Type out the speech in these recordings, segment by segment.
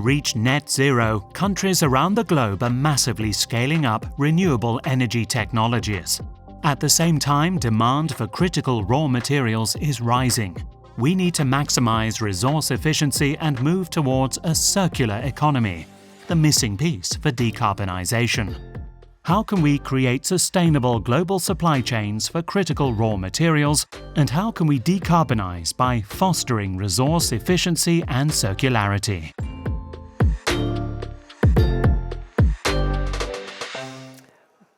reach net zero, countries around the globe are massively scaling up renewable energy technologies. At the same time, demand for critical raw materials is rising. We need to maximize resource efficiency and move towards a circular economy, the missing piece for decarbonisation. How can we create sustainable global supply chains for critical raw materials, and how can we decarbonize by fostering resource efficiency and circularity?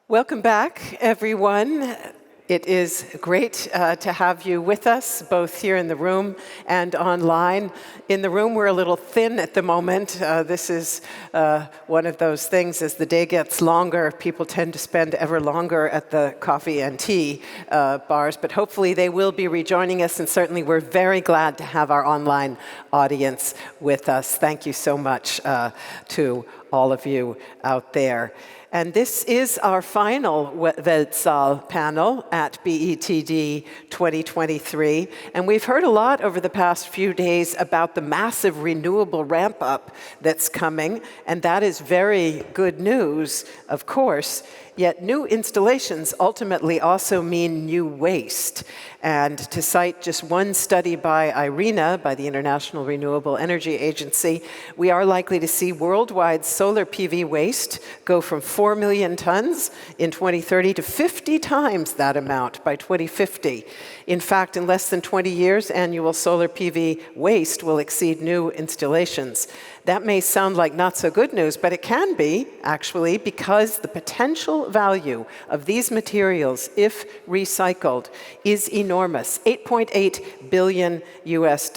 Welcome back, everyone. It is great to have you with us, both here in the room and online. In the room, we're a little thin at the moment. This is one of those things, as the day gets longer, people tend to spend ever longer at the coffee and tea bars, but hopefully they will be rejoining us, and certainly we're very glad to have our online audience with us. Thank you so much to all of you out there. And this is our final Weltsaal panel at BETD 2023. And we've heard a lot over the past few days about the massive renewable ramp-up that's coming, and that is very good news, of course. Yet new installations ultimately also mean new waste. And to cite just one study by IRENA, by the International Renewable Energy Agency, we are likely to see worldwide solar PV waste go from 4 million tons in 2030 to 50 times that amount by 2050. In fact, in less than 20 years, annual solar PV waste will exceed new installations. That may sound like not so good news, but it can be, actually, because the potential value of these materials, if recycled, is enormous. $8.8 billion US,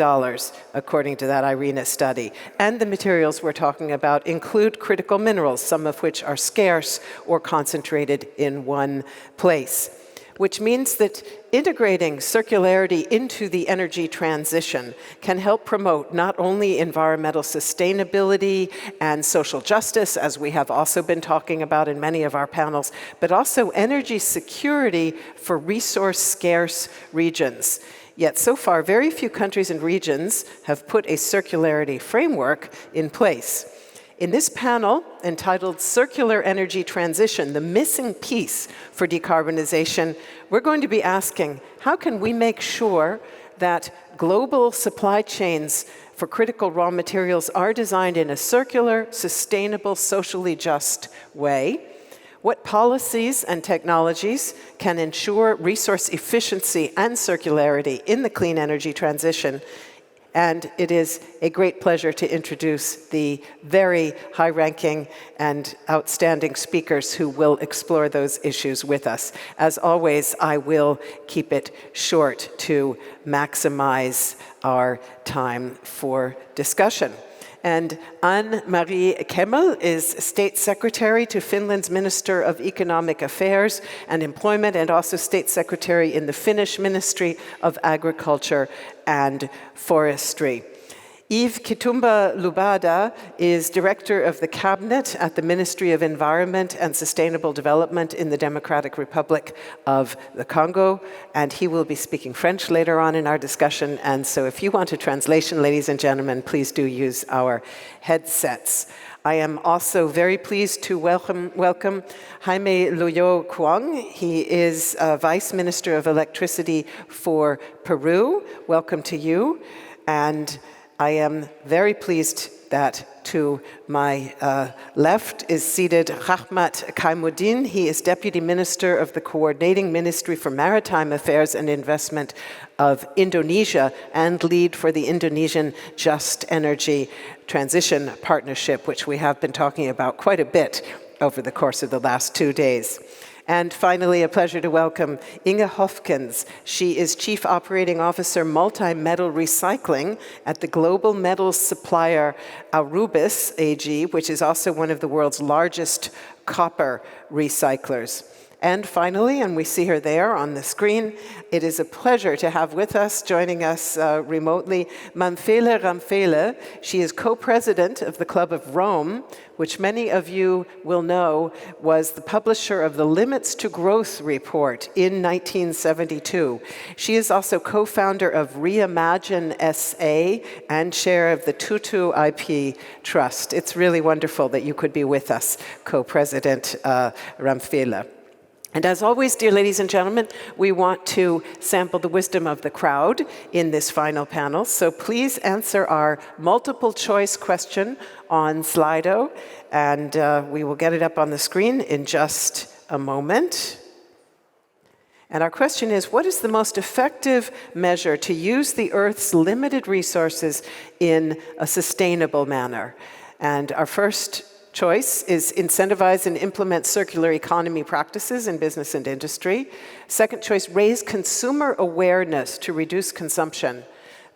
according to that IRENA study. And the materials we're talking about include critical minerals, some of which are scarce or concentrated in one place. Which means that integrating circularity into the energy transition can help promote not only environmental sustainability and social justice, as we have also been talking about in many of our panels, but also energy security for resource-scarce regions. Yet so far, very few countries and regions have put a circularity framework in place. In this panel, entitled Circular Energy Transition, the missing piece for decarbonization, we're going to be asking, how can we make sure that global supply chains for critical raw materials are designed in a circular, sustainable, socially just way? What policies and technologies can ensure resource efficiency and circularity in the clean energy transition? And it is a great pleasure to introduce the very high-ranking and outstanding speakers who will explore those issues with us. As always, I will keep it short to maximize our time for discussion. And Anne-Marie Kemmel is State Secretary to Finland's Minister of Economic Affairs and Employment, and also State Secretary in the Finnish Ministry of Agriculture and Forestry. Yves Kitumba Lubada is Director of the Cabinet at the Ministry of Environment and Sustainable Development in the Democratic Republic of the Congo, and he will be speaking French later on in our discussion. And so if you want a translation, ladies and gentlemen, please do use our headsets. I am also very pleased to welcome Jaime Luyo Kwong. He is Vice Minister of Electricity for Peru. Welcome to you. And I am very pleased that to my left is seated Rahmat Kaimuddin. He is Deputy Minister of the Coordinating Ministry for Maritime Affairs and Investment of Indonesia and lead for the Indonesian Just Energy Transition Partnership, which we have been talking about quite a bit over the course of the last 2 days. And finally, a pleasure to welcome Inge Hofkens. She is Chief Operating Officer Multi-Metal Recycling at the global metals supplier Aurubis AG, which is also one of the world's largest copper recyclers. And finally, and we see her there on the screen, it is a pleasure to have with us, joining us remotely, Manfele Ramfele. She is co-president of the Club of Rome, which many of you will know was the publisher of the Limits to Growth report in 1972. She is also co-founder of Reimagine SA and chair of the Tutu IP Trust. It's really wonderful that you could be with us, co-president Ramfele. And as always, dear ladies and gentlemen, we want to sample the wisdom of the crowd in this final panel. So please answer our multiple choice question on Slido, and we will get it up on the screen in just a moment. And our question is, what is the most effective measure to use the Earth's limited resources in a sustainable manner? And our first choice is incentivize and implement circular economy practices in business and industry. Second choice, raise consumer awareness to reduce consumption.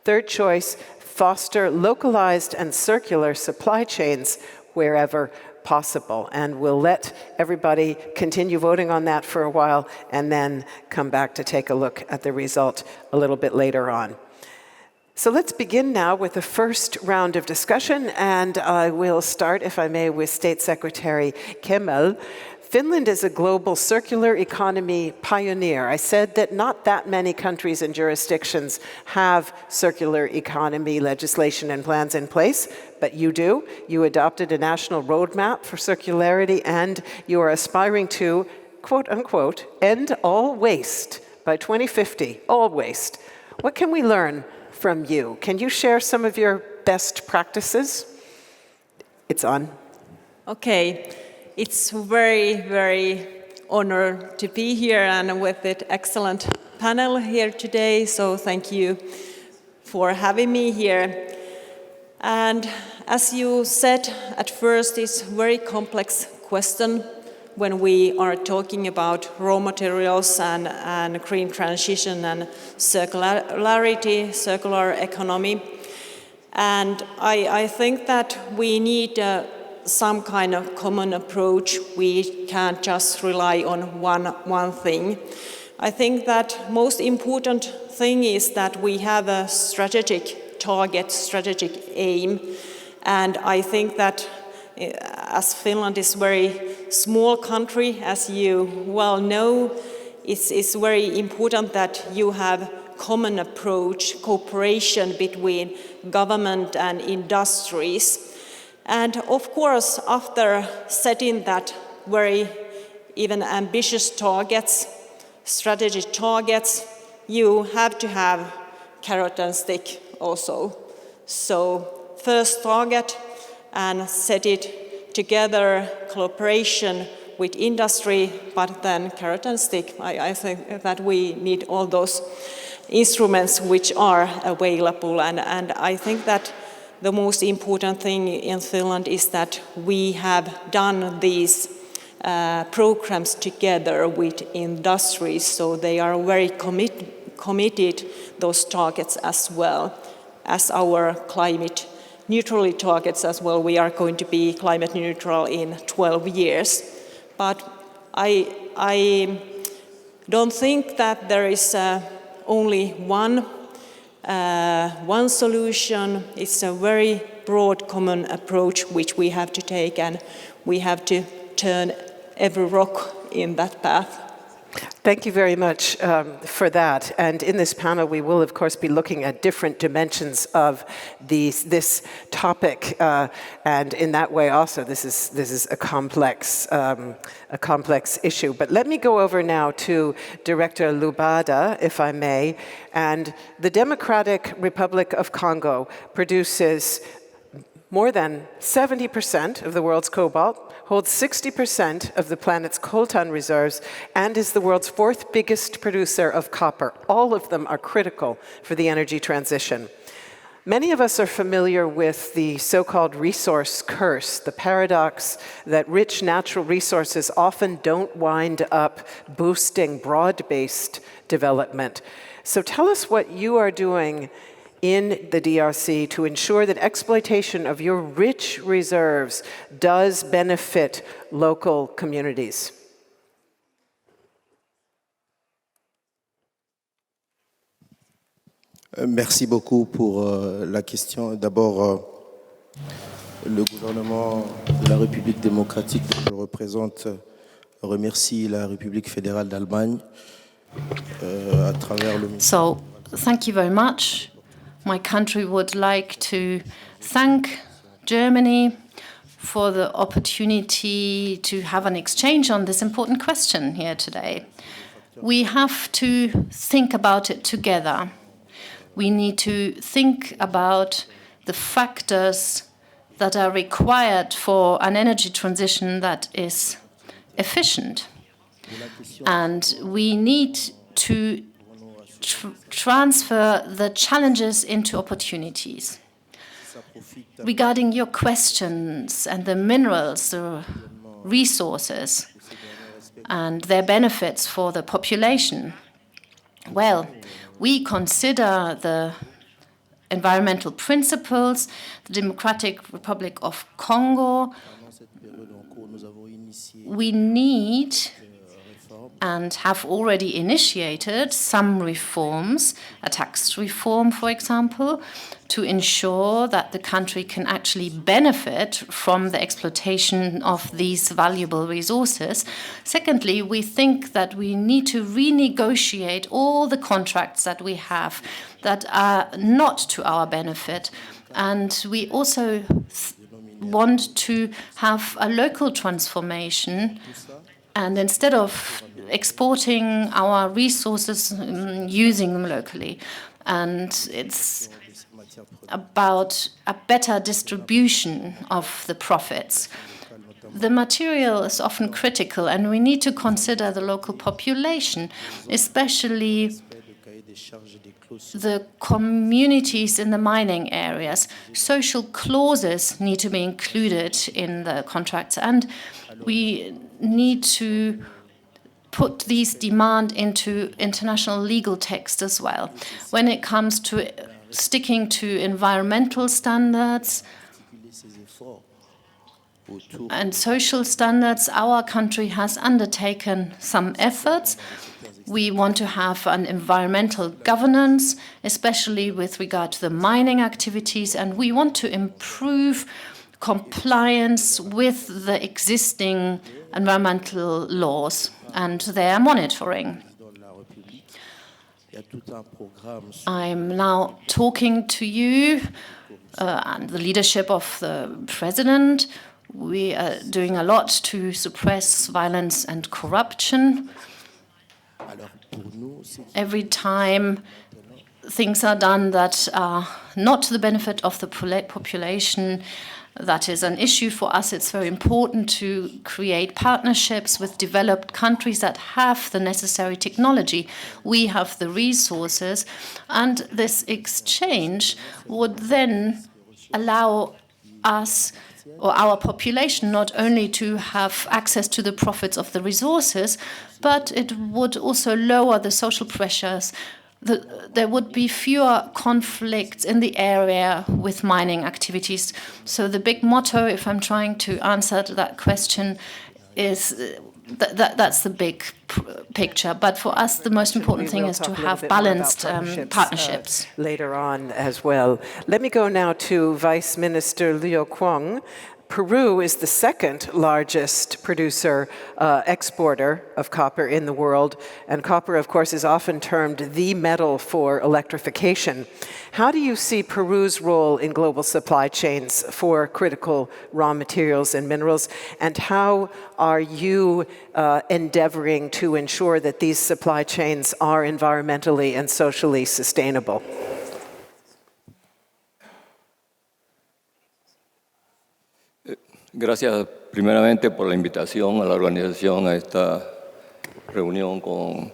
Third choice, foster localized and circular supply chains wherever possible. And we'll let everybody continue voting on that for a while and then come back to take a look at the result a little bit later on. So let's begin now with the first round of discussion, and I will start, if I may, with State Secretary Kemel. Finland is a global circular economy pioneer. I said that not that many countries and jurisdictions have circular economy legislation and plans in place, but you do. You adopted a national roadmap for circularity, and you are aspiring to, quote unquote, end all waste by 2050, all waste. What can we learn from you? Can you share some of your best practices? It's on. Okay, it's very, very honored to be here and with that excellent panel here today. So thank you for having me here. And as you said at first, it's a very complex question when we are talking about raw materials and green transition and circularity, circular economy. And I think that we need some kind of common approach. We can't just rely on one thing. I think that most important thing is that we have a strategic target, strategic aim. And I think that as Finland is a very small country, as you well know, it's very important that you have common approach, cooperation between government and industries. And of course, after setting that very even ambitious targets, strategic targets, you have to have carrot and stick also. So first target, and set it together, cooperation with industry, but then carrot and stick. I think that we need all those instruments which are available, and I think that the most important thing in Finland is that we have done these programs together with industries, so they are very committed those targets as well as our climate neutrality targets as well. We are going to be climate neutral in 12 years. But I don't think that there is only one solution. It's a very broad common approach which we have to take, and we have to turn every rock in that path. Thank you very much for that. And in this panel, we will, of course, be looking at different dimensions of this topic. And in that way, also, this is a complex issue. But let me go over now to Director Lubada, if I may. And the Democratic Republic of Congo produces more than 70% of the world's cobalt, holds 60% of the planet's coltan reserves, and is the world's fourth biggest producer of copper. All of them are critical for the energy transition. Many of us are familiar with the so-called resource curse, the paradox that rich natural resources often don't wind up boosting broad-based development. So tell us what you are doing in the DRC to ensure that exploitation of your rich reserves does benefit local communities. Merci beaucoup pour la question. D'abord, le gouvernement de la République démocratique que je représente remercie la République fédérale d'Allemagne à travers le... So, thank you very much. My country would like to thank Germany for the opportunity to have an exchange on this important question here today. We have to think about it together. We need to think about the factors that are required for an energy transition that is efficient. And we need to transfer the challenges into opportunities. Regarding your questions and the minerals, the resources, and their benefits for the population, well, we consider the environmental principles, the Democratic Republic of Congo. We need and have already initiated some reforms, a tax reform, for example, to ensure that the country can actually benefit from the exploitation of these valuable resources. Secondly, we think that we need to renegotiate all the contracts that we have that are not to our benefit. And we also want to have a local transformation. And instead of exporting our resources, using them locally. And it's about a better distribution of the profits. The material is often critical, and we need to consider the local population, especially the communities in the mining areas. Social clauses need to be included in the contracts, and we need to put these demands into international legal text as well. When it comes to sticking to environmental standards and social standards, our country has undertaken some efforts. We want to have an environmental governance, especially with regard to the mining activities, and we want to improve compliance with the existing environmental laws and their monitoring. I'm now talking to you and the leadership of the president. We are doing a lot to suppress violence and corruption. Every time things are done that are not to the benefit of the population, that is an issue for us. It's very important to create partnerships with developed countries that have the necessary technology. We have the resources, and this exchange would then allow us or our population not only to have access to the profits of the resources, but it would also lower the social pressures. There would be fewer conflicts in the area with mining activities. So the big motto, if I'm trying to answer to that question, is that's the big picture. But for us, the most important thing is to have balanced partnerships. Later on as well. Let me go now to Vice Minister Liu Kwong. Peru is the second largest producer, exporter of copper in the world, and copper, of course, is often termed the metal for electrification. How do you see Peru's role in global supply chains for critical raw materials and minerals, and how are you endeavoring to ensure that these supply chains are environmentally and socially sustainable? Gracias primeramente por la invitación a la organización a esta reunión con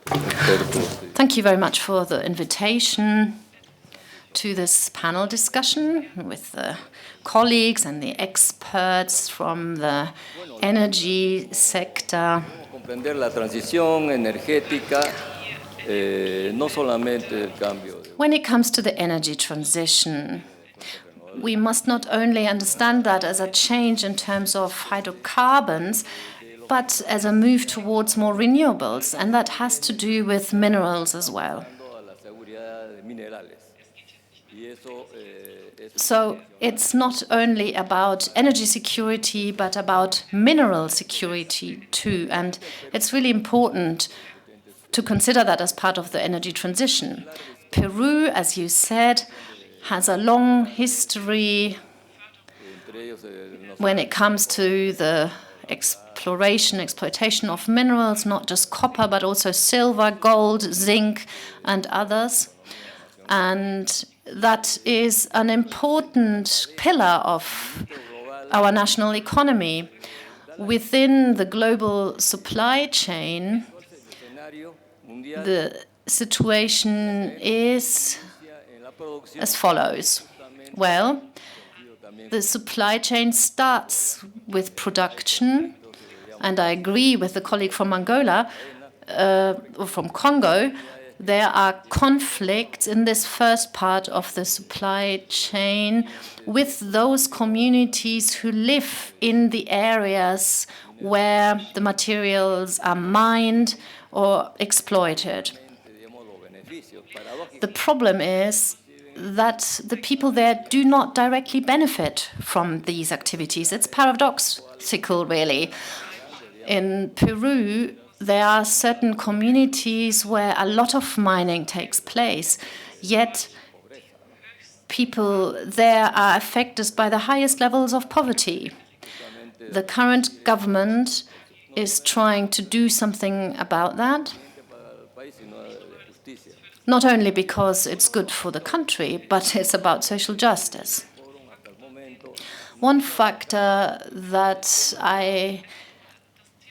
expertos. Thank you very much for the invitation to this panel discussion with the colleagues and the experts from the energy sector. Comprender la transición energética, no solamente el cambio. When it comes to the energy transition, we must not only understand that as a change in terms of hydrocarbons, but as a move towards more renewables, and that has to do with minerals as well. So it's not only about energy security, but about mineral security too. And it's really important to consider that as part of the energy transition. Peru, as you said, has a long history when it comes to the exploitation of minerals, not just copper, but also silver, gold, zinc, and others. And that is an important pillar of our national economy. Within the global supply chain, the situation is as follows. Well, the supply chain starts with production, and I agree with the colleague from Angola, or from Congo. There are conflicts in this first part of the supply chain with those communities who live in the areas where the materials are mined or exploited. The problem is that the people there do not directly benefit from these activities. It's paradoxical, really. In Peru, there are certain communities where a lot of mining takes place, yet people there are affected by the highest levels of poverty. The current government is trying to do something about that, not only because it's good for the country, but it's about social justice. One factor that I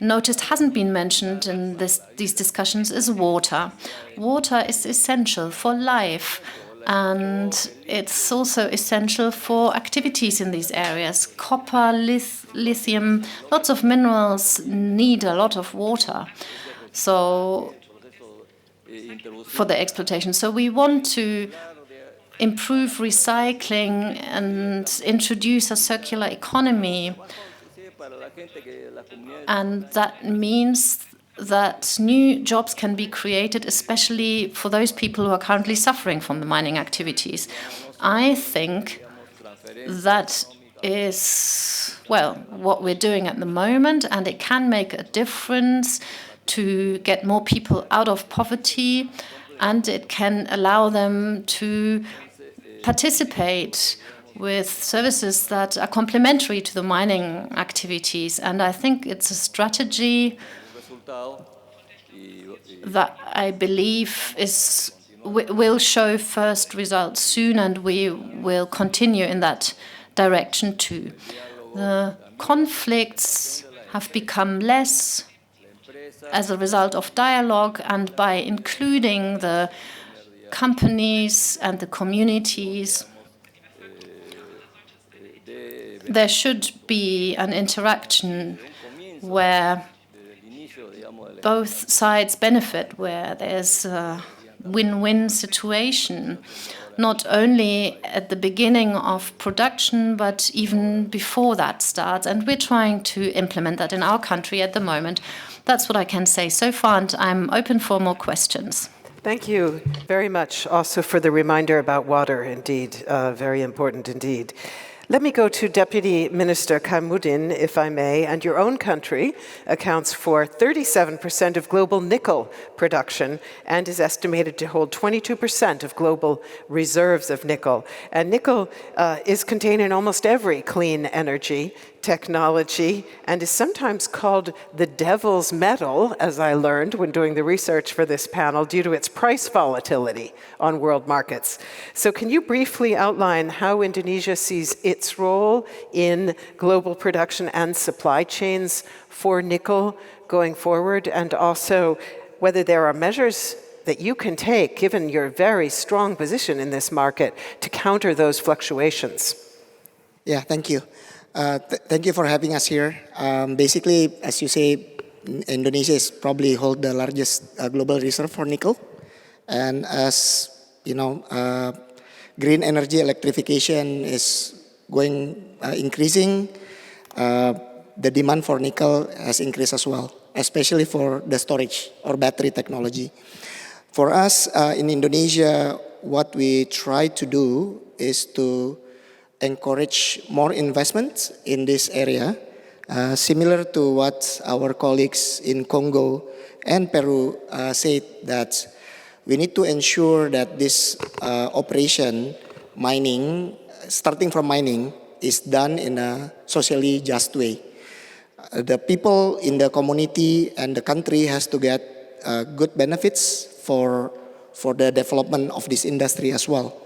noticed hasn't been mentioned in these discussions is water. Water is essential for life, and it's also essential for activities in these areas. Copper, lithium, lots of minerals need a lot of water. So for the exploitation. So we want to improve recycling and introduce a circular economy. And that means that new jobs can be created, especially for those people who are currently suffering from the mining activities. I think that is, well, what we're doing at the moment, and it can make a difference to get more people out of poverty, and it can allow them to participate with services that are complementary to the mining activities. And I think it's a strategy that I believe will show first results soon, and we will continue in that direction too. The conflicts have become less as a result of dialogue, and by including the companies and the communities, there should be an interaction where both sides benefit, where there's a win-win situation, not only at the beginning of production, but even before that starts. And we're trying to implement that in our country at the moment. That's what I can say so far, and I'm open for more questions. Thank you very much also for the reminder about water, indeed, very important indeed. Let me go to Deputy Minister Kaimuddin, if I may. And your own country accounts for 37% of global nickel production and is estimated to hold 22% of global reserves of nickel. And nickel is contained in almost every clean energy technology and is sometimes called the devil's metal, as I learned when doing the research for this panel, due to its price volatility on world markets. So can you briefly outline how Indonesia sees its role in global production and supply chains for nickel going forward, and also whether there are measures that you can take, given your very strong position in this market, to counter those fluctuations? Yeah, thank you. Thank you for having us here. Basically, as you say, Indonesia is probably hold the largest global reserve for nickel. And as you know, green energy electrification is increasing. The demand for nickel has increased as well, especially for the storage or battery technology. For us in Indonesia, what we try to do is to encourage more investment in this area, similar to what our colleagues in Congo and Peru said, that we need to ensure that this operation, mining, starting from mining, is done in a socially just way. The people in the community and the country has to get good benefits for the development of this industry as well.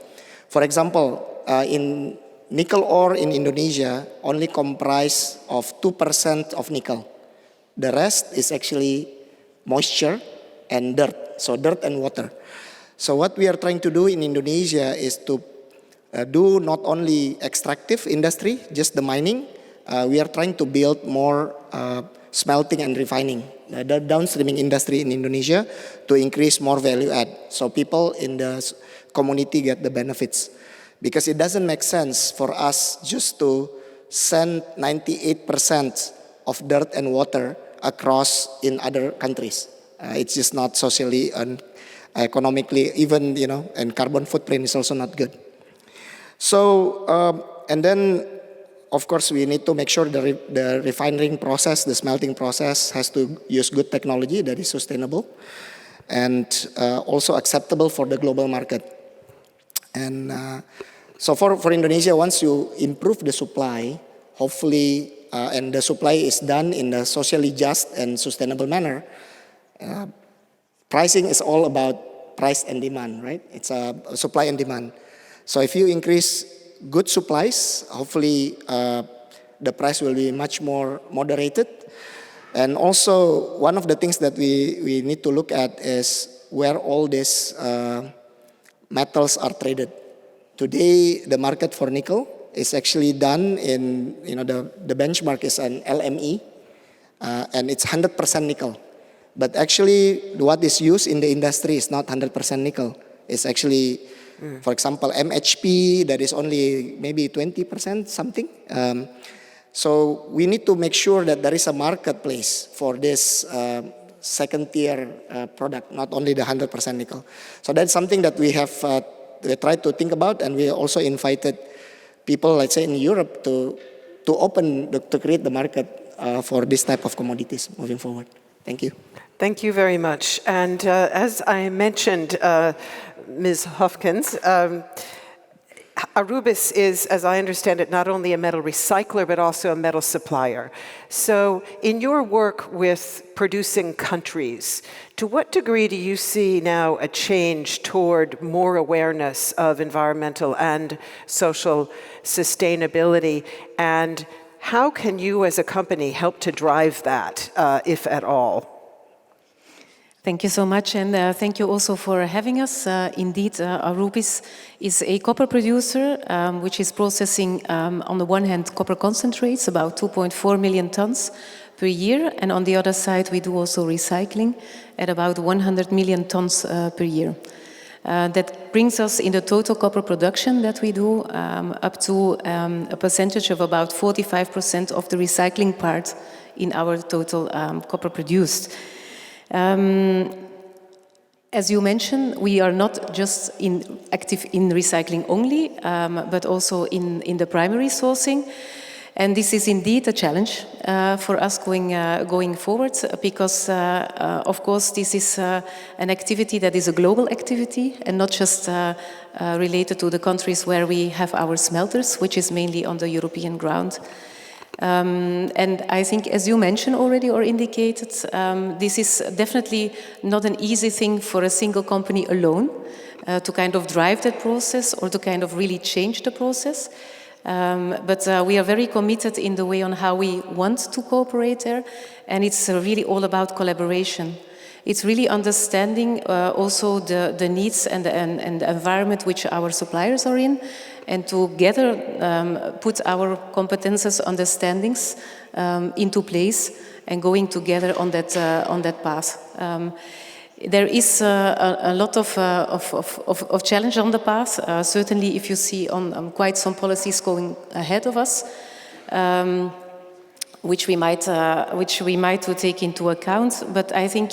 For example, in nickel ore in Indonesia only comprise of 2% of nickel. The rest is actually moisture and dirt, so dirt and water. So what we are trying to do in Indonesia is to do not only extractive industry, just the mining. We are trying to build more smelting and refining, the downstreaming industry in Indonesia, to increase more value add, so people in the community get the benefits. Because it doesn't make sense for us just to send 98% of dirt and water across in other countries. It's just not socially and economically, even, and carbon footprint is also not good. So, and then, of course, we need to make sure the refining process, the smelting process, has to use good technology that is sustainable and also acceptable for the global market. And so for Indonesia, once you improve the supply, hopefully, and the supply is done in a socially just and sustainable manner, pricing is all about price and demand, right? It's a supply and demand. So if you increase good supplies, hopefully the price will be much more moderated. And also, one of the things that we need to look at is where all these metals are traded. Today, the market for nickel is actually done in, the benchmark is an LME, and it's 100% nickel. But actually, what is used in the industry is not 100% nickel. It's actually, for example, MHP, that is only maybe 20% something. So we need to make sure that there is a marketplace for this second-tier product, not only the 100% nickel. So that's something that we have tried to think about, and we also invited people, let's say in Europe, to create the market for this type of commodities moving forward. Thank you. Thank you very much. And as I mentioned, Ms. Hofkens, Arubis is, as I understand it, not only a metal recycler, but also a metal supplier. So in your work with producing countries, to what degree do you see now a change toward more awareness of environmental and social sustainability? And how can you as a company help to drive that, if at all? Thank you so much, and thank you also for having us. Indeed, Arubis is a copper producer, which is processing, on the one hand, copper concentrates, about 2.4 million tons per year, and on the other side, we do also recycling at about 100 million tons per year. That brings us in the total copper production that we do up to a percentage of about 45% of the recycling part in our total copper produced. As you mentioned, we are not just active in recycling only, but also in the primary sourcing. And this is indeed a challenge for us going forward, because, of course, this is an activity that is a global activity and not just related to the countries where we have our smelters, which is mainly on the European ground. And I think, as you mentioned already or indicated, this is definitely not an easy thing for a single company alone to kind of drive that process or to kind of really change the process. But we are very committed in the way on how we want to cooperate there, and it's really all about collaboration. It's really understanding also the needs and the environment which our suppliers are in, and together put our competences, understandings into place and going together on that path. There is a lot of challenge on the path. Certainly, if you see on quite some policies going ahead of us, which we might take into account. But I think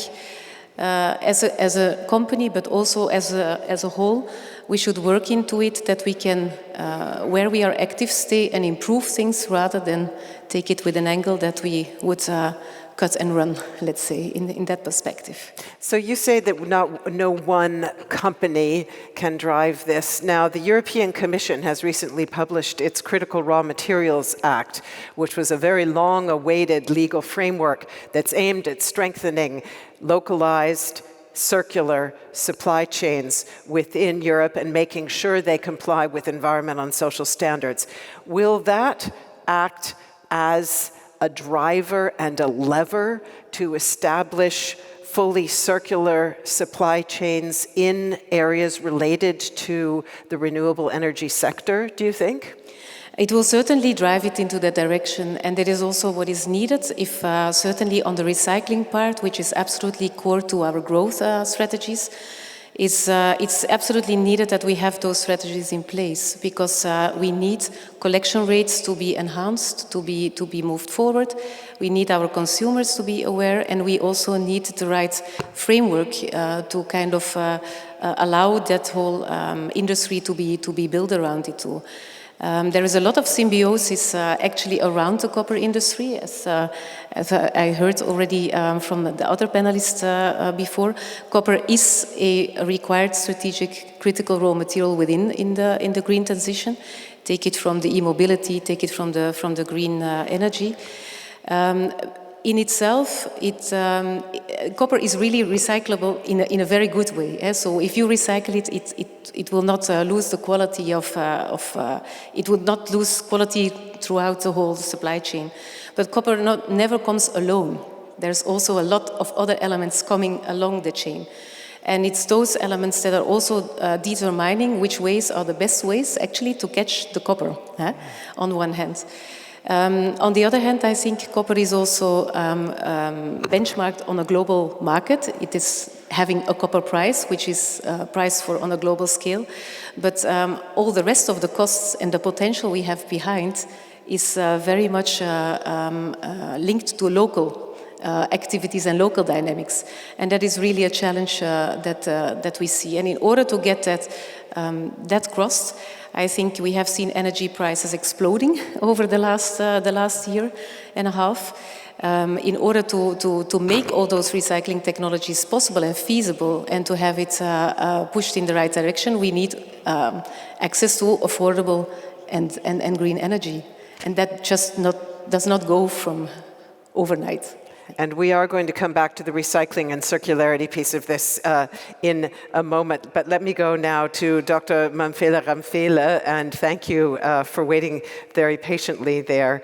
as a company, but also as a whole, we should work into it that we can, where we are active, stay and improve things rather than take it with an angle that we would cut and run, let's say, in that perspective. So you say that no one company can drive this. Now, the European Commission has recently published its Critical Raw Materials Act, which was a very long-awaited legal framework that's aimed at strengthening localized, circular supply chains within Europe and making sure they comply with environmental and social standards. Will that act as a driver and a lever to establish fully circular supply chains in areas related to the renewable energy sector, do you think? It will certainly drive it into that direction, and that is also what is needed if certainly on the recycling part, which is absolutely core to our growth strategies, it's absolutely needed that we have those strategies in place, because we need collection rates to be enhanced, to be moved forward. We need our consumers to be aware, and we also need the right framework to kind of allow that whole industry to be built around it too. There is a lot of symbiosis actually around the copper industry, as I heard already from the other panelists before. Copper is a required strategic critical raw material in the green transition. Take it from the e-mobility, take it from the green energy. In itself, copper is really recyclable in a very good way. So if you recycle it will not lose the quality it would not lose quality throughout the whole supply chain. But copper never comes alone. There's also a lot of other elements coming along the chain. And it's those elements that are also determining which ways are the best ways actually to catch the copper, on one hand. On the other hand, I think copper is also benchmarked on a global market. It is having a copper price, which is priced for on a global scale. But all the rest of the costs and the potential we have behind is very much linked to local activities and local dynamics. And that is really a challenge that we see. And in order to get that crossed, I think we have seen energy prices exploding over the last year and a half. In order to make all those recycling technologies possible and feasible and to have it pushed in the right direction, we need access to affordable and green energy. And that just does not go from overnight. And we are going to come back to the recycling and circularity piece of this in a moment. But let me go now to Dr. Mamphela Ramphele, and thank you for waiting very patiently there.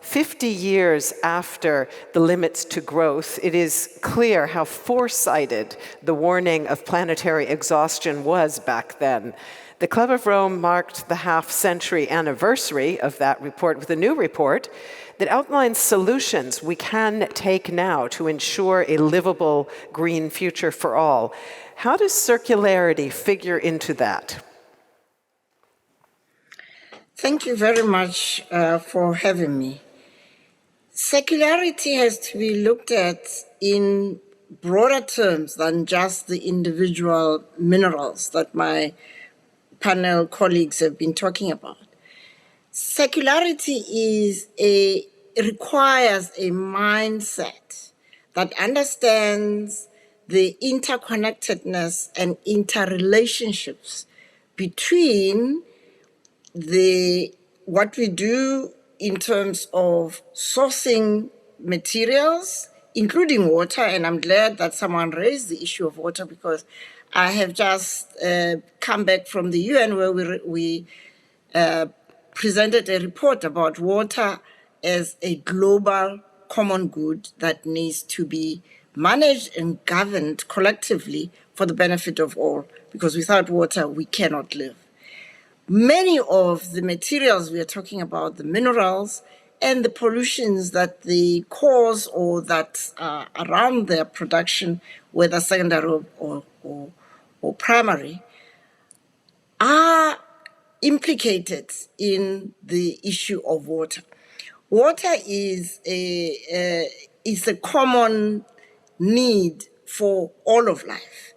50 years after the limits to growth, it is clear how foresighted the warning of planetary exhaustion was back then. The Club of Rome marked the half-century anniversary of that report with a new report that outlines solutions we can take now to ensure a livable green future for all. How does circularity figure into that? Thank you very much for having me. Circularity has to be looked at in broader terms than just the individual minerals that my panel colleagues have been talking about. Circularity requires a mindset that understands the interconnectedness and interrelationships between what we do in terms of sourcing materials, including water, and I'm glad that someone raised the issue of water, because I have just come back from the UN where we presented a report about water as a global common good that needs to be managed and governed collectively for the benefit of all, because without water we cannot live. Many of the materials we are talking about, the minerals and the pollutions that they cause or that are around their production, whether secondary or primary, are implicated in the issue of water. Water is a common need for all of life.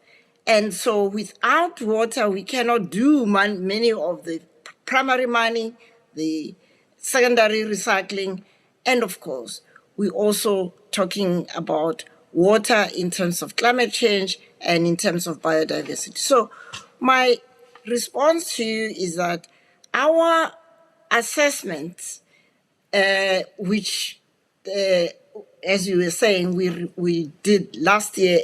And so without water, we cannot do many of the primary mining, the secondary recycling, and of course, we're also talking about water in terms of climate change and in terms of biodiversity. So my response to you is that our assessment, which, as you were saying, we did last year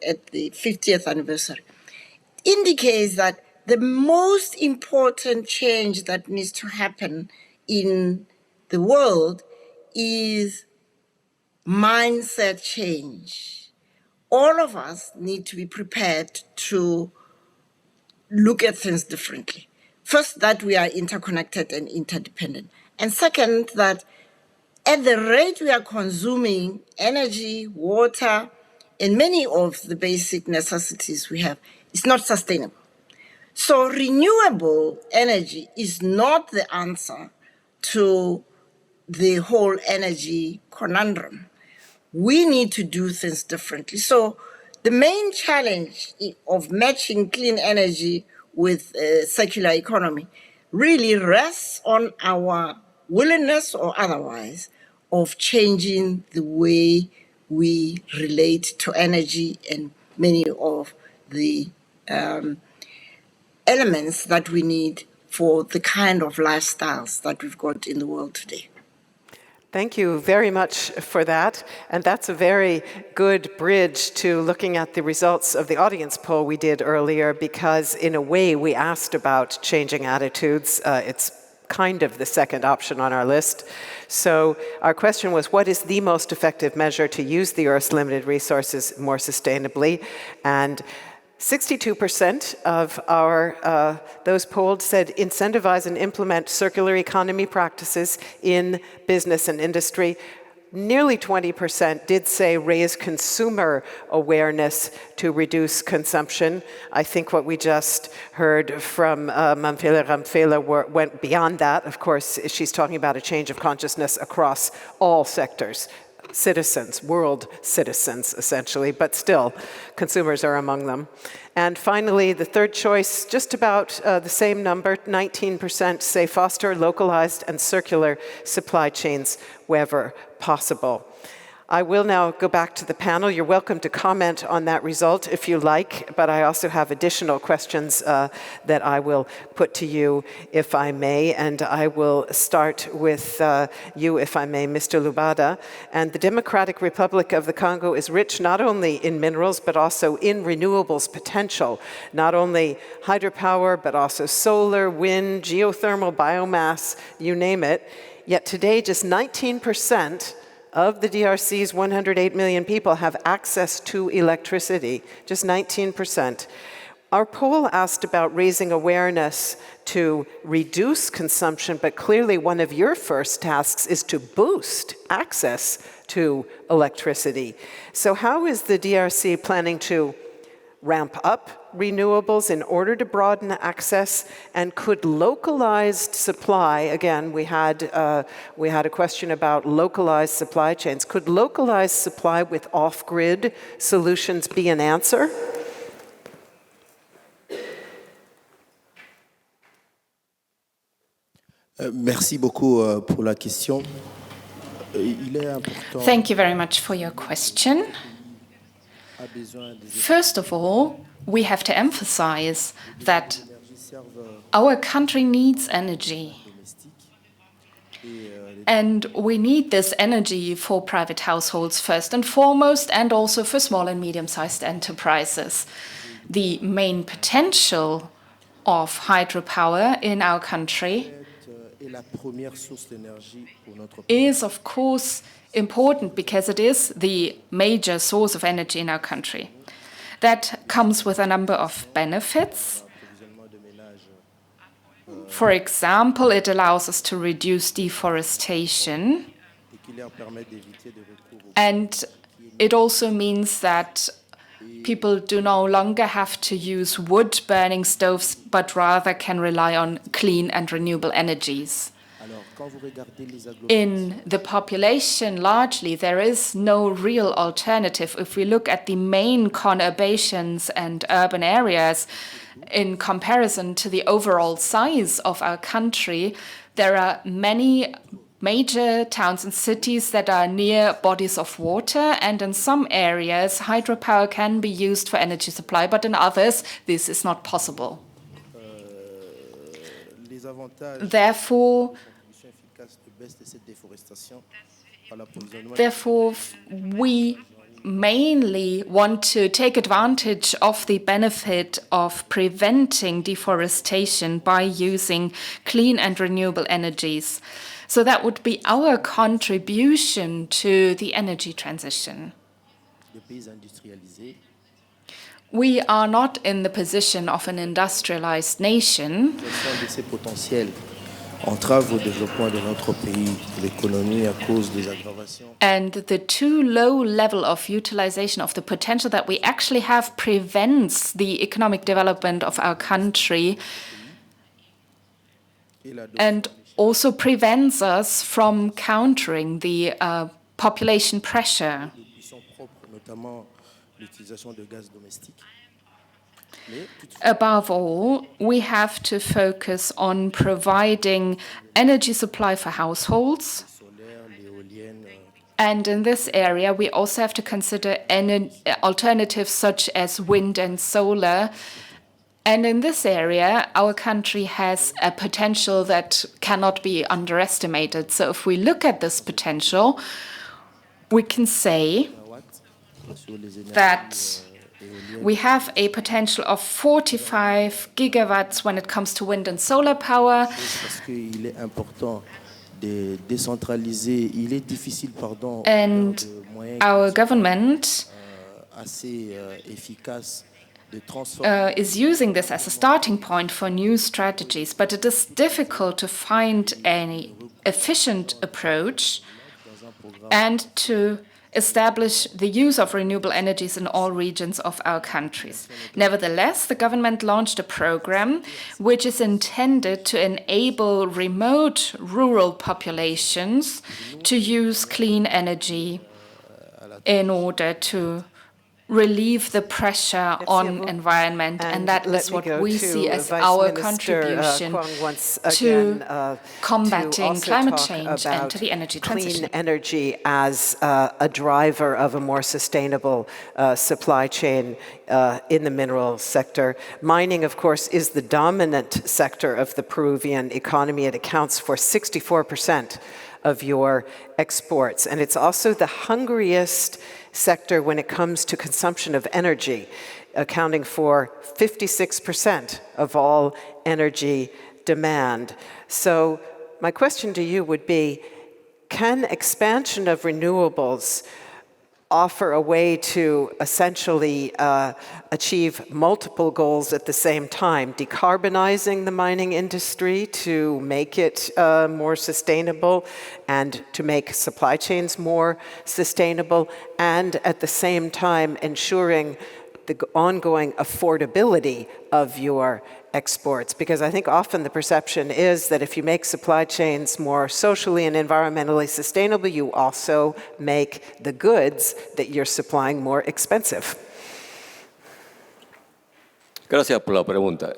at the 50th anniversary, indicates that the most important change that needs to happen in the world is mindset change. All of us need to be prepared to look at things differently. First, that we are interconnected and interdependent. And second, that at the rate we are consuming energy, water, and many of the basic necessities we have, it's not sustainable. So renewable energy is not the answer to the whole energy conundrum. We need to do things differently. So the main challenge of matching clean energy with circular economy really rests on our willingness or otherwise of changing the way we relate to energy and many of the elements that we need for the kind of lifestyles that we've got in the world today. Thank you very much for that. And that's a very good bridge to looking at the results of the audience poll we did earlier, because in a way we asked about changing attitudes. It's kind of the second option on our list. So our question was, what is the most effective measure to use the Earth's limited resources more sustainably? And 62% of those polled said incentivize and implement circular economy practices in business and industry. Nearly 20% did say raise consumer awareness to reduce consumption. I think what we just heard from Mamphela Ramphela went beyond that. Of course, she's talking about a change of consciousness across all sectors. Citizens, world citizens, essentially, but still, consumers are among them. And finally, the third choice, just about the same number, 19% say foster localized and circular supply chains wherever possible. I will now go back to the panel. You're welcome to comment on that result if you like, but I also have additional questions that I will put to you, if I may. And I will start with you, if I may, Mr. Lubada. And the Democratic Republic of the Congo is rich not only in minerals, but also in renewables potential, not only hydropower, but also solar, wind, geothermal, biomass, you name it. Yet today, just 19% of the DRC's 108 million people have access to electricity, just 19%. Our poll asked about raising awareness to reduce consumption, but clearly one of your first tasks is to boost access to electricity. So how is the DRC planning to ramp up renewables in order to broaden access, and could localized supply, again, we had a question about localized supply chains, could localized supply with off-grid solutions be an answer? Merci beaucoup pour la question. Il est important. Thank you very much for your question. First of all, we have to emphasize that our country needs energy. And we need this energy for private households first and foremost, and also for small and medium-sized enterprises. The main potential of hydropower in our country is, of course, important because it is the major source of energy in our country. That comes with a number of benefits. For example, it allows us to reduce deforestation. And it also means that people do no longer have to use wood-burning stoves, but rather can rely on clean and renewable energies. in the population largely, there is no real alternative. If we look at the main conurbations and urban areas, in comparison to the overall size of our country, there are many major towns and cities that are near bodies of water, and in some areas hydropower can be used for energy supply, but in others this is not possible. Therefore, we mainly want to take advantage of the benefit of preventing deforestation by using clean and renewable energies. So that would be our contribution to the energy transition. We are not in the position of an industrialized nation. And the too low level of utilization of the potential that we actually have prevents the economic development of our country and also prevents us from countering the population pressure. Above all, we have to focus on providing energy supply for households. And in this area, we also have to consider alternatives such as wind and solar. And in this area, our country has a potential that cannot be underestimated. So if we look at this potential, we can say that we have a potential of 45 gigawatts when it comes to wind and solar power. And our government is using this as a starting point for new strategies, but it is difficult to find any efficient approach and to establish the use of renewable energies in all regions of our countries. Nevertheless, the government launched a program which is intended to enable remote rural populations to use clean energy in order to relieve the pressure on environment, and that is what we see as our contribution to combating climate change and to the energy transition. Clean energy as a driver of a more sustainable supply chain in the mineral sector. Mining, of course, is the dominant sector of the Peruvian economy. It accounts for 64% of your exports, and it's also the hungriest sector when it comes to consumption of energy, accounting for 56% of all energy demand. So my question to you would be, can expansion of renewables offer a way to essentially achieve multiple goals at the same time, decarbonizing the mining industry to make it more sustainable and to make supply chains more sustainable, and at the same time ensuring the ongoing affordability of your exports? Because I think often the perception is that if you make supply chains more socially and environmentally sustainable, you also make the goods that you're supplying more expensive. Gracias por la pregunta.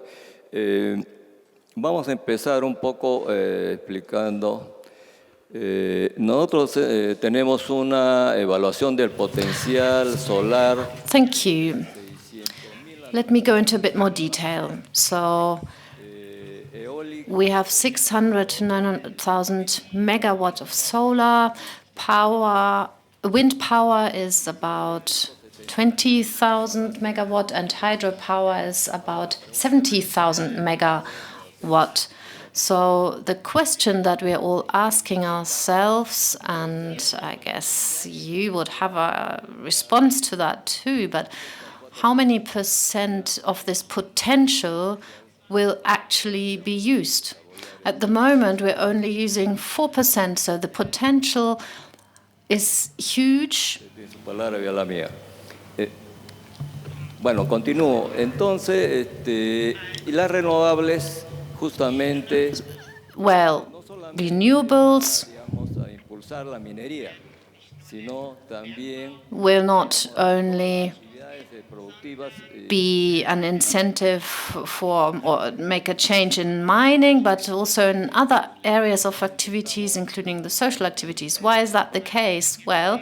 Vamos a empezar un poco explicando. Nosotros tenemos una evaluación del potencial solar. Thank you. Let me go into a bit more detail. So we have 600 to 900,000 megawatts of solar power. Wind power is about 20,000 megawatt, and hydropower is about 70,000 megawatt. So the question that we're all asking ourselves, and I guess you would have a response to that too, but how many percent of this potential will actually be used? At the moment, we're only using 4%, so the potential is huge. Bueno, continúo. Entonces, y las renovables, justamente. Well, renewables will not only be an incentive for or make a change in mining, but also in other areas of activities, including the social activities. Why is that the case? Well,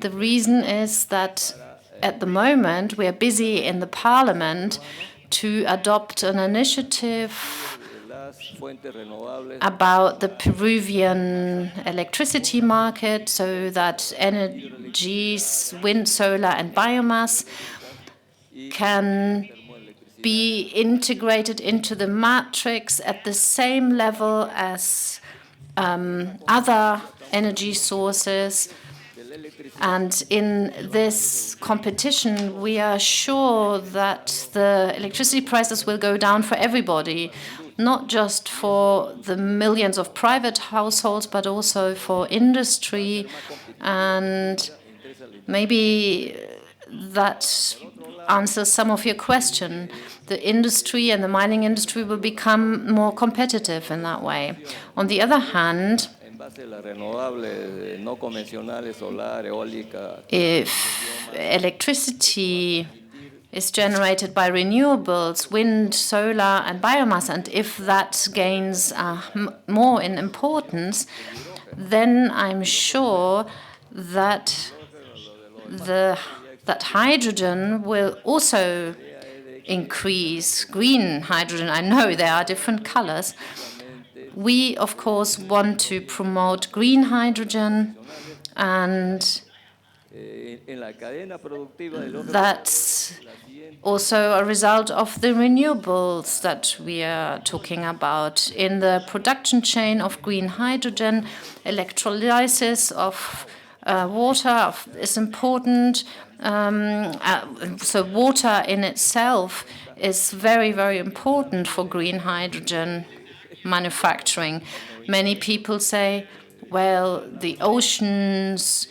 the reason is that at the moment we are busy in the parliament to adopt an initiative about the Peruvian electricity market, so that energies, wind, solar and biomass can be integrated into the matrix at the same level as other energy sources. And in this competition, we are sure that the electricity prices will go down for everybody, not just for the millions of private households, but also for industry. And maybe that answers some of your question. The industry and the mining industry will become more competitive in that way. On the other hand, if electricity is generated by renewables, wind, solar and biomass, and if that gains more in importance, then I'm sure that that hydrogen will also increase. Green hydrogen, I know there are different colors. We, of course, want to promote green hydrogen, and that's also a result of the renewables that we are talking about. In the production chain of green hydrogen, electrolysis of water is important. So water in itself is very, very important for green hydrogen manufacturing. Many people say, well, the oceans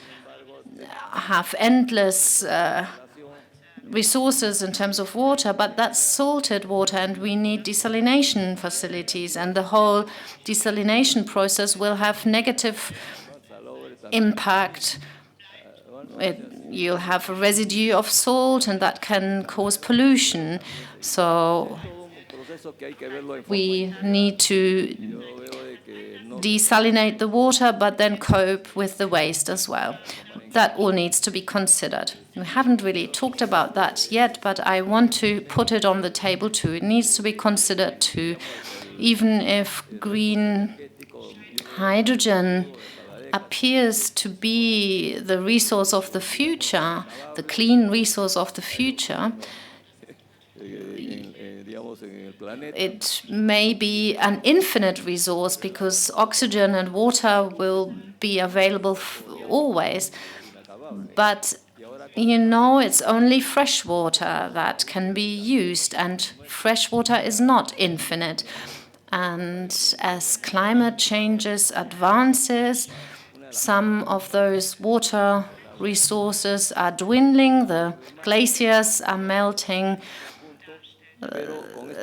have endless resources in terms of water, but that's salted water, and we need desalination facilities, and the whole desalination process will have negative impact. You'll have a residue of salt, and that can cause pollution. So we need to desalinate the water, but then cope with the waste as well. That all needs to be considered. We haven't really talked about that yet, but I want to put it on the table too. It needs to be considered too. Even if green hydrogen appears to be the resource of the future, the clean resource of the future, it may be an infinite resource, because oxygen and water will be available always. But, you know, it's only fresh water that can be used, and fresh water is not infinite. And as climate changes advances, some of those water resources are dwindling, the glaciers are melting.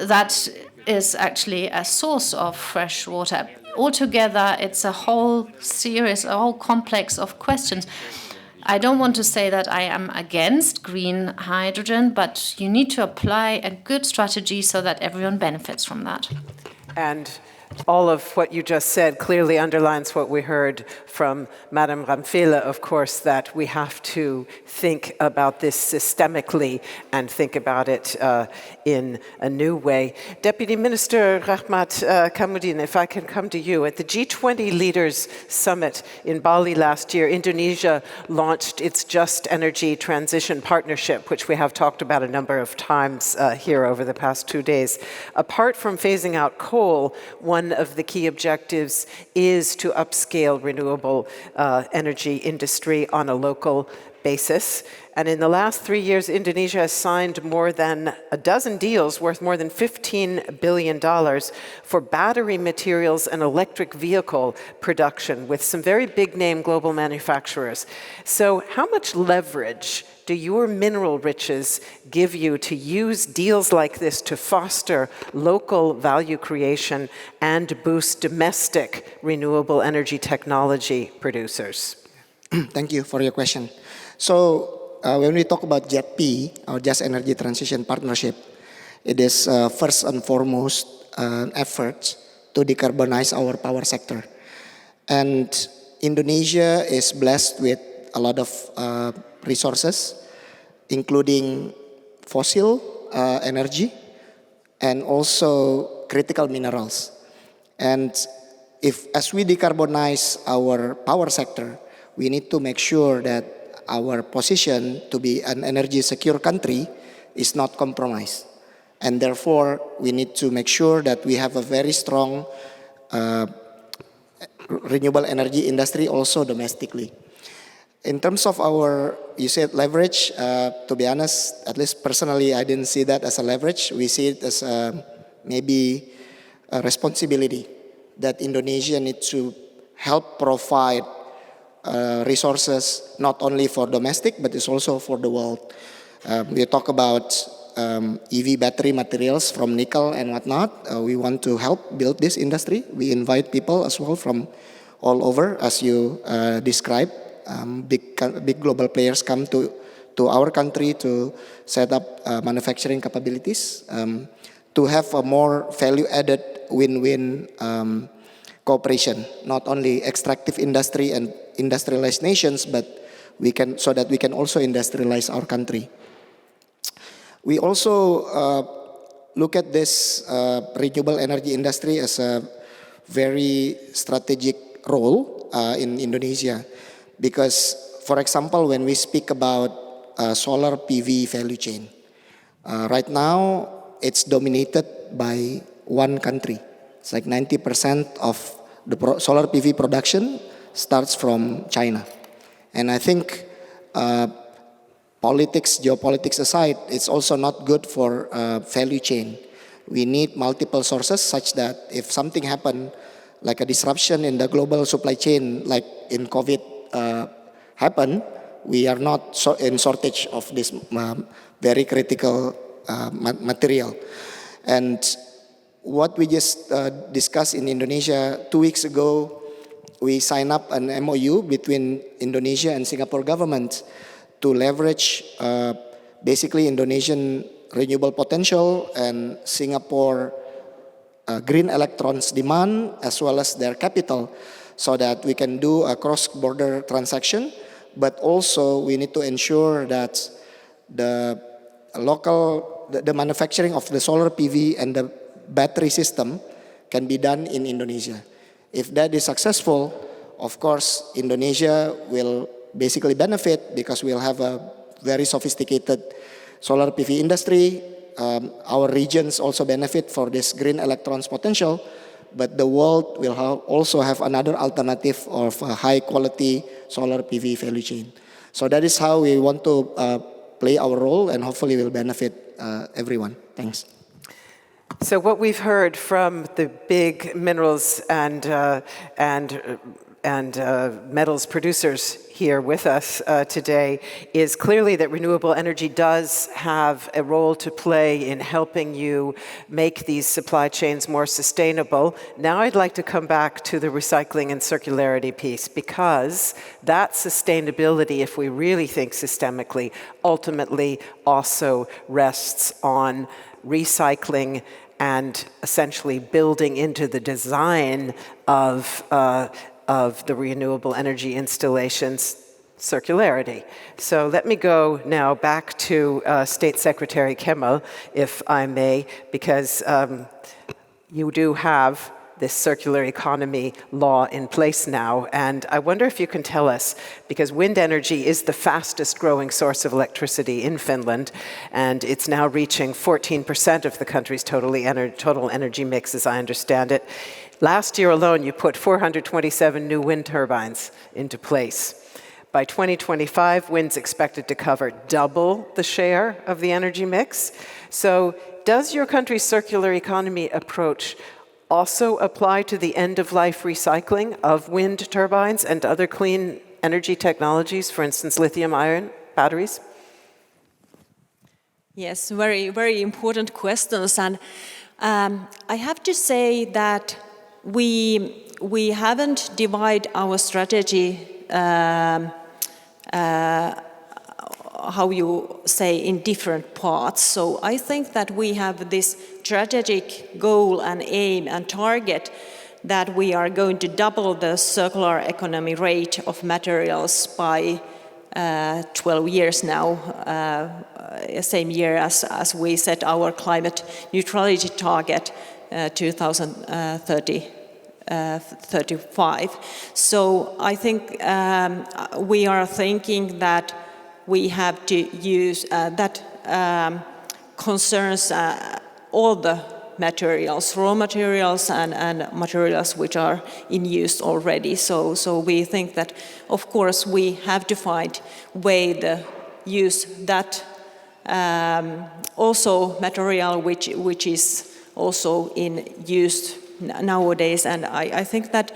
That is actually a source of fresh water. Altogether, it's a whole series, a whole complex of questions. I don't want to say that I am against green hydrogen, but you need to apply a good strategy so that everyone benefits from that. And all of what you just said clearly underlines what we heard from Madame Ramphele, of course, that we have to think about this systemically and think about it in a new way. Deputy Minister Rahmat Kamudin, if I can come to you. At the G20 Leaders Summit in Bali last year, Indonesia launched its Just Energy Transition Partnership, which we have talked about a number of times here over the past 2 days. Apart from phasing out coal, one of the key objectives is to upscale renewable energy industry on a local basis. And in the last 3 years, Indonesia has signed more than a dozen deals worth more than $15 billion for battery materials and electric vehicle production with some very big-name global manufacturers. So how much leverage do your mineral riches give you to use deals like this to foster local value creation and boost domestic renewable energy technology producers? Thank you for your question. So when we talk about JETP, our Just Energy Transition Partnership, it is first and foremost an effort to decarbonize our power sector. And Indonesia is blessed with a lot of resources, including fossil energy and also critical minerals. And as we decarbonize our power sector, we need to make sure that our position to be an energy secure country is not compromised. And therefore, we need to make sure that we have a very strong renewable energy industry also domestically. In terms of our, you said leverage, to be honest, at least personally, I didn't see that as a leverage. We see it as maybe a responsibility that Indonesia needs to help provide resources not only for domestic, but it's also for the world. We talk about EV battery materials from nickel and whatnot. We want to help build this industry. We invite people as well from all over, as you described. Big global players come to our country to set up manufacturing capabilities, to have a more value-added win-win cooperation, not only extractive industry and industrialized nations, but so that we can also industrialize our country. We also look at this renewable energy industry as a very strategic role in Indonesia, because, for example, when we speak about solar PV value chain, right now it's dominated by one country. It's like 90% of the solar PV production starts from China. And I think geopolitics aside, it's also not good for value chain. We need multiple sources such that if something happen, like a disruption in the global supply chain, like in COVID happen, we are not in shortage of this very critical material. And what we just discussed in Indonesia 2 weeks ago, we signed up an MOU between Indonesia and Singapore government to leverage basically Indonesian renewable potential and Singapore green electrons demand as well as their capital, so that we can do a cross-border transaction. But also we need to ensure that the manufacturing of the solar PV and the battery system can be done in Indonesia. If that is successful, of course, Indonesia will basically benefit because we'll have a very sophisticated solar PV industry. Our regions also benefit for this green electrons potential, but the world will also have another alternative of a high quality solar PV value chain. So that is how we want to play our role, and hopefully will benefit everyone. Thanks. So what we've heard from the big minerals and metals producers here with us today is clearly that renewable energy does have a role to play in helping you make these supply chains more sustainable. Now I'd like to come back to the recycling and circularity piece, because that sustainability, if we really think systemically, ultimately also rests on recycling and essentially building into the design of the renewable energy installations circularity. So let me go now back to State Secretary Kemal, if I may, because you do have this circular economy law in place now. And I wonder if you can tell us, because wind energy is the fastest growing source of electricity in Finland, and it's now reaching 14% of the country's total energy mix, as I understand it. Last year alone, you put 427 new wind turbines into place. By 2025, wind's expected to cover double the share of the energy mix. So does your country's circular economy approach also apply to the end-of-life recycling of wind turbines and other clean energy technologies, for instance, lithium-ion batteries? Yes, very, very important questions. And I have to say that we haven't divided our strategy, how you say, in different parts. So I think that we have this strategic goal and aim and target that we are going to double the circular economy rate of materials by 12 years now, same year as we set our climate neutrality target, 2035. So I think we are thinking that we have to use that concerns all the materials, raw materials and materials which are in use already. So we think that, of course, we have to find way to use that also material which is also in use nowadays. And I think that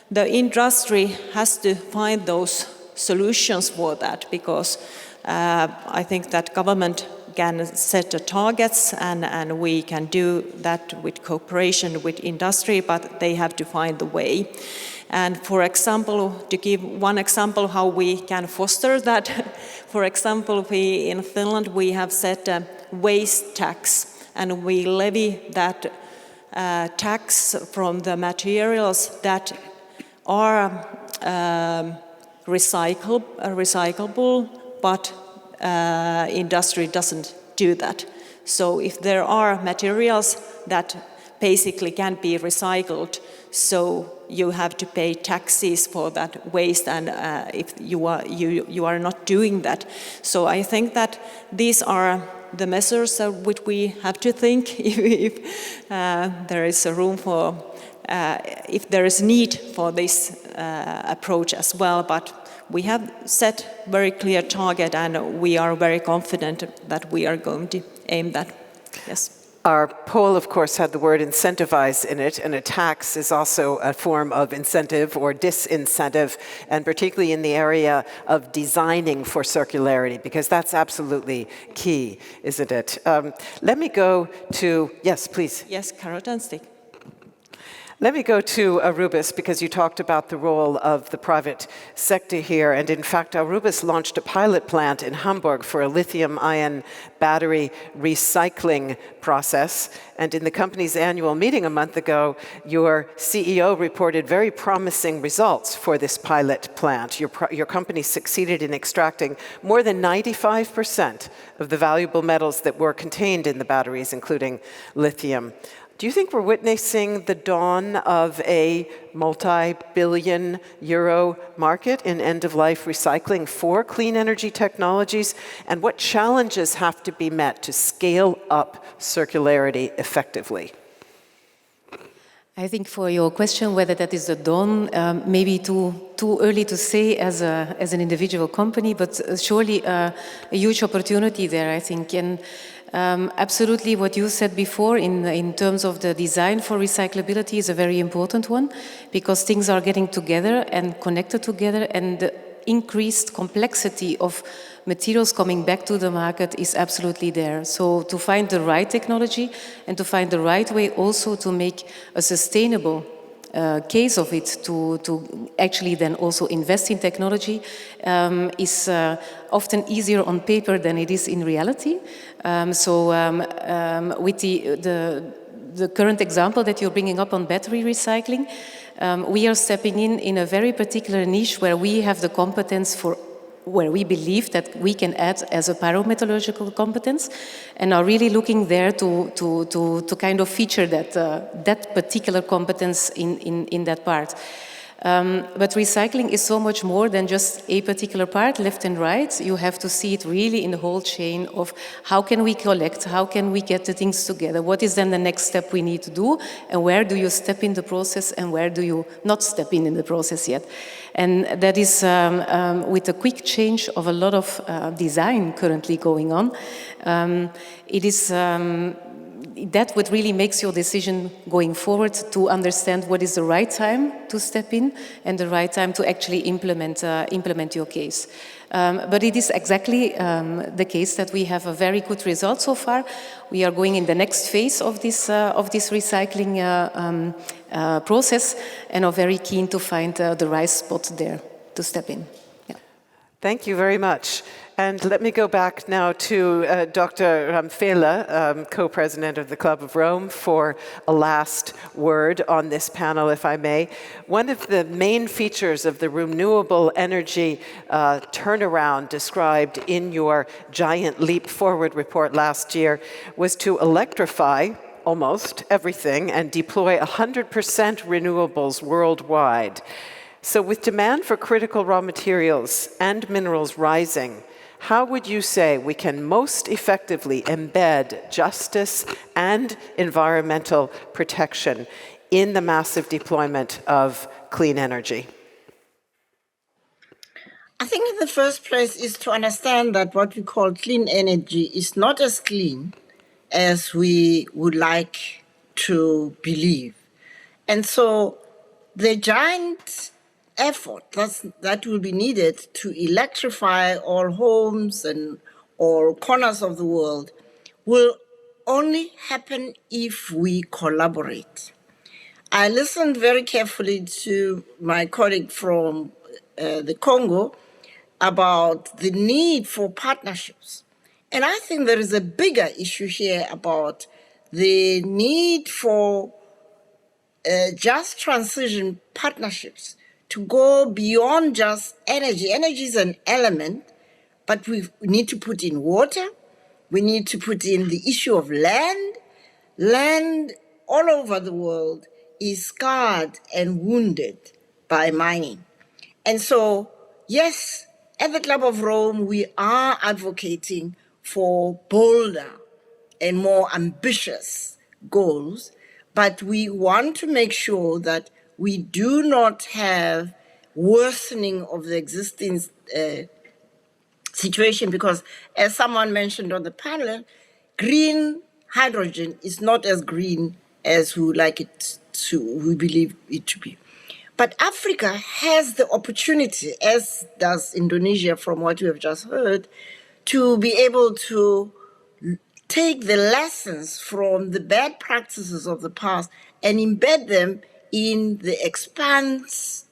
the industry has to find those solutions for that, because I think that government can set the targets and we can do that with cooperation with industry, but they have to find the way. And for example, to give one example how we can foster that, for example, in Finland we have set a waste tax, and we levy that tax from the materials that are recyclable, but industry doesn't do that. So if there are materials that basically can be recycled, so you have to pay taxes for that waste, and if you are not doing that. So I think that these are the measures which we have to think if there is a room for, if there is need for this approach as well. But we have set very clear target, and we are very confident that we are going to aim that. Yes. Our poll, of course, had the word incentivize in it, and a tax is also a form of incentive or disincentive, and particularly in the area of designing for circularity, because that's absolutely key, isn't it? Let me go to, yes, please. Yes, carrot and stick. Let me go to Arubis, because you talked about the role of the private sector here. And in fact, Arubis launched a pilot plant in Hamburg for a lithium-ion battery recycling process. And in the company's annual meeting a month ago, your CEO reported very promising results for this pilot plant. Your company succeeded in extracting more than 95% of the valuable metals that were contained in the batteries, including lithium. Do you think we're witnessing the dawn of a multi-billion euro market in end-of-life recycling for clean energy technologies? And what challenges have to be met to scale up circularity effectively? I think for your question, whether that is the dawn, maybe too early to say as an individual company, but surely a huge opportunity there, I think. And absolutely what you said before in terms of the design for recyclability is a very important one, because things are getting together and connected together, and the increased complexity of materials coming back to the market is absolutely there. So to find the right technology and to find the right way also to make a sustainable case of it, to actually then also invest in technology is often easier on paper than it is in reality. With the current example that you're bringing up on battery recycling, we are stepping in a very particular niche where we have the competence for, where we believe that we can add as a pyrometallurgical competence, and are really looking there to kind of feature that particular competence in that part. But recycling is so much more than just a particular part, left and right. You have to see it really in the whole chain of how can we collect, how can we get the things together, what is then the next step we need to do, and where do you step in the process and where do you not step in the process yet. And that is with a quick change of a lot of design currently going on. It is that what really makes your decision going forward to understand what is the right time to step in and the right time to actually implement your case. But it is exactly the case that we have a very good result so far. We are going in the next phase of this recycling process and are very keen to find the right spot there to step in. Yeah. Thank you very much. And let me go back now to Dr. Ramphele, co-president of the Club of Rome, for a last word on this panel, if I may. One of the main features of the renewable energy turnaround described in your Giant Leap Forward report last year was to electrify almost everything and deploy 100% renewables worldwide. So with demand for critical raw materials and minerals rising, how would you say we can most effectively embed justice and environmental protection in the massive deployment of clean energy? I think in the first place is to understand that what we call clean energy is not as clean as we would like to believe. And so the giant effort that will be needed to electrify all homes and all corners of the world will only happen if we collaborate. I listened very carefully to my colleague from the Congo about the need for partnerships. And I think there is a bigger issue here about the need for just transition partnerships to go beyond just energy. Energy is an element, but we need to put in water. We need to put in the issue of land. Land all over the world is scarred and wounded by mining. And so, yes, at the Club of Rome, we are advocating for bolder and more ambitious goals, but we want to make sure that we do not have worsening of the existing situation, because as someone mentioned on the panel, green hydrogen is not as green as we believe it to be. But Africa has the opportunity, as does Indonesia from what we have just heard, to be able to take the lessons from the bad practices of the past and embed them in the expansions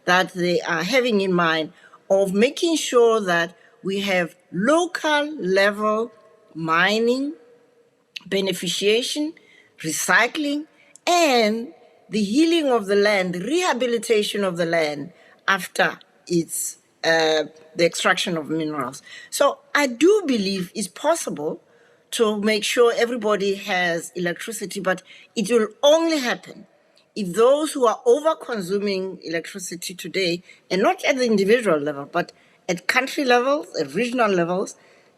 that they are having in mind of making sure that we have local level mining, beneficiation, recycling, and the healing of the land, the rehabilitation of the land after its the extraction of minerals. So I do believe it's possible to make sure everybody has electricity, but it will only happen if those who are over-consuming electricity today, and not at the individual level, but at country levels, at regional levels,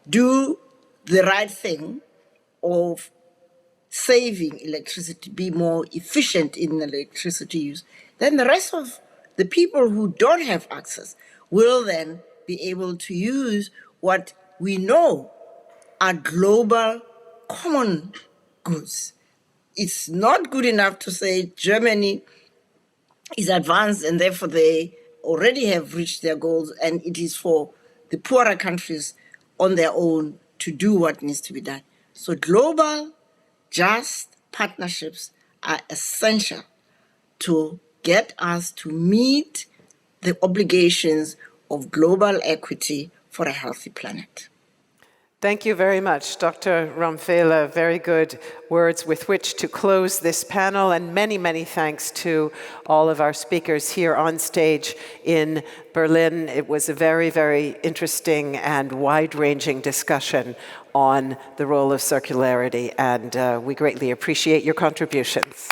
do the right thing of saving electricity, be more efficient in electricity use. Then the rest of the people who don't have access will then be able to use what we know are global common goods. It's not good enough to say Germany is advanced and therefore they already have reached their goals, and it is for the poorer countries on their own to do what needs to be done. So global, just partnerships are essential to get us to meet the obligations of global equity for a healthy planet. Thank you very much, Dr. Ramphele. Very good words with which to close this panel, and many, many thanks to all of our speakers here on stage in Berlin. It was a very, very interesting and wide-ranging discussion on the role of circularity, and we greatly appreciate your contributions.